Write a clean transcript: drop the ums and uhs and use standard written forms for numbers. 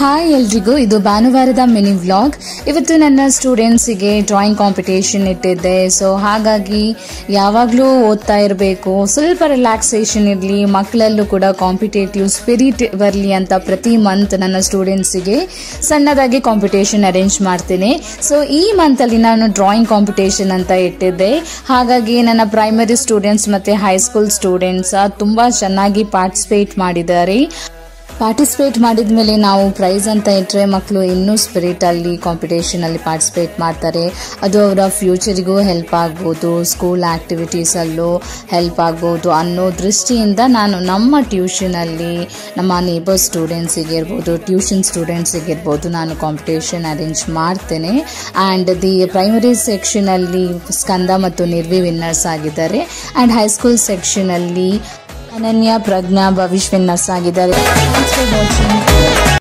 Hi ಎಲ್ರಿಗೂ, ಇದು ಭಾನುವಾರದ ಮಿನಿ ವ್ಲಾಗ್. ಇವತ್ತು ನನ್ನ ಸ್ಟೂಡೆಂಟ್ಸಿಗೆ ಡ್ರಾಯಿಂಗ್ ಕಾಂಪಿಟೇಷನ್ ಇಟ್ಟಿದ್ದೆ. ಸೊ ಹಾಗಾಗಿ ಯಾವಾಗಲೂ ಓದ್ತಾ ಇರಬೇಕು, ಸ್ವಲ್ಪ ರಿಲ್ಯಾಕ್ಸೇಷನ್ ಇರಲಿ, ಮಕ್ಕಳಲ್ಲೂ ಕೂಡ ಕಾಂಪಿಟೇಟಿವ್ ಸ್ಪಿರಿಟ್ ಬರಲಿ ಅಂತ ಪ್ರತಿ ಮಂತ್ ನನ್ನ ಸ್ಟೂಡೆಂಟ್ಸಿಗೆ ಸಣ್ಣದಾಗಿ ಕಾಂಪಿಟೇಷನ್ ಅರೇಂಜ್ ಮಾಡ್ತೀನಿ. ಸೊ ಈ ಮಂತಲ್ಲಿ ನಾನು ಡ್ರಾಯಿಂಗ್ ಕಾಂಪಿಟೇಷನ್ ಅಂತ ಇಟ್ಟಿದ್ದೆ. ಹಾಗಾಗಿ ನನ್ನ ಪ್ರೈಮರಿ ಸ್ಟೂಡೆಂಟ್ಸ್ ಮತ್ತು ಹೈಸ್ಕೂಲ್ ಸ್ಟೂಡೆಂಟ್ಸ್ ತುಂಬ ಚೆನ್ನಾಗಿ ಪಾರ್ಟಿಸಿಪೇಟ್ ಮಾಡಿದ್ದಾರೆ. ಪಾರ್ಟಿಸಿಪೇಟ್ ಮಾಡಿದ ಮೇಲೆ ನಾವು ಪ್ರೈಸ್ ಅಂತ ಇಟ್ಟರೆ ಮಕ್ಕಳು ಇನ್ನೂ ಸ್ಪಿರಿಟಲ್ಲಿ ಕಾಂಪಿಟೇಷನಲ್ಲಿ ಪಾರ್ಟಿಸಿಪೇಟ್ ಮಾಡ್ತಾರೆ. ಅದು ಅವರ ಫ್ಯೂಚರಿಗೂ ಹೆಲ್ಪ್ ಆಗ್ಬೋದು, ಸ್ಕೂಲ್ ಆ್ಯಕ್ಟಿವಿಟೀಸಲ್ಲೂ ಹೆಲ್ಪ್ ಆಗ್ಬೋದು ಅನ್ನೋ ದೃಷ್ಟಿಯಿಂದ ನಾನು ನಮ್ಮ ಟ್ಯೂಷನಲ್ಲಿ ನಮ್ಮ ನೇಬರ್ ಸ್ಟೂಡೆಂಟ್ಸಿಗೆ ಇರ್ಬೋದು, ಟ್ಯೂಷನ್ ಸ್ಟೂಡೆಂಟ್ಸಿಗೆ ಇರ್ಬೋದು, ನಾನು ಕಾಂಪಿಟೇಷನ್ ಅರೇಂಜ್ ಮಾಡ್ತೇನೆ. ಆ್ಯಂಡ್ ಪ್ರೈಮರಿ ಸೆಕ್ಷನಲ್ಲಿ ಸ್ಕಂದ ಮತ್ತು ನಿರ್ವಿ ವಿನ್ನರ್ಸ್ ಆಗಿದ್ದಾರೆ. ಆ್ಯಂಡ್ ಹೈಸ್ಕೂಲ್ ಸೆಕ್ಷನಲ್ಲಿ ಅನನ್ಯ, ಪ್ರಜ್ಞಾ, ಭವಿಷ್ ವಿನ್ನರ್ಸ್ ಆಗಿದ್ದಾರೆ. Thanks for watching.